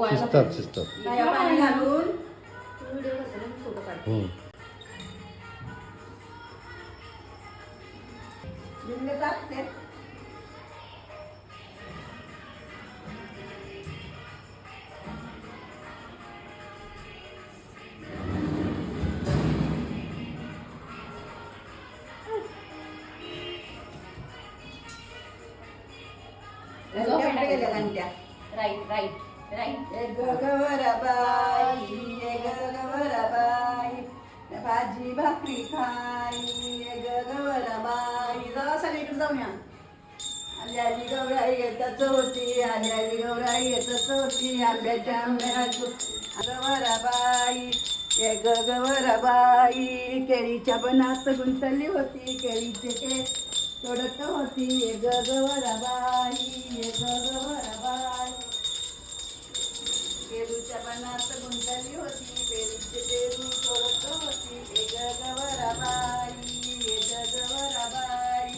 शिजतात शिजतात. पाणी घालून व्हिडिओ करतो ना फोटो काढतो. लिंबू टाकते. Right right right. गवराबाई भाजी भाकरी खाई गवराबाई. जाऊ सगळीकडे जाऊया. आली गौराई येतच होती, आली गौराई येतच होती, आंब्याच्या गवराबाई ये गवराबाई केळीच्या बनात गुंतली होती, केळीचे केळ तोडत होती, ये गवराबाई ये गवराबाई पेरूच्या बनात गुंतली होती, पेरूचे पेरू तोडत होती, ये गवराबाई ये गवराबाई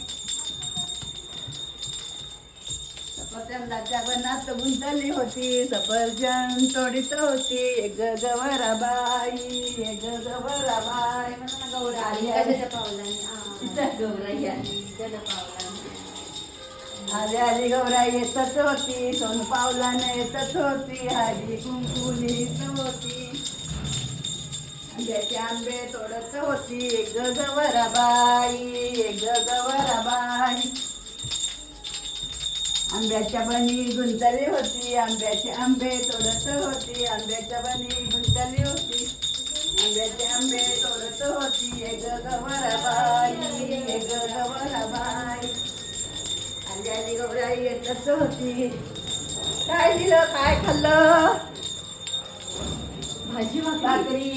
सफरचंदाच्या बनात गुंतली होती, सफरचंद तोडीत होती, एक गवराबाई एक गवराबाई. गौराई कशाच्या पावलाने गौराई आली त्याच्या पावलाने. आली गौराई येतच होती, सोन पावलाने येतच होती, हळदी कुंकू लिहित होती, आंब्याचे आंबे तोडत होती, एक गवराबाई एक गवराबाई आंब्याच्या बनी गुंतली होती, आंब्याचे आंबे तोडत होती, आंब्याच्या बनी गुंतली होती, आंब्याचे आंबे तोडत होती, एक गवराबाई एक गवराबाई. आली गौराई येतच होती. काय दिलं काय खाल्लं? भाजी भाकरी,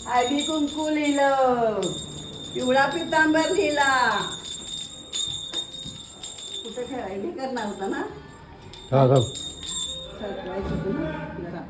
हळदी कुंकू लिहिलं, पिवळा पितांबर लिहिला. कुठं ठेवायला करणार होता ना? हा सरकवायचं होतं ना जरा.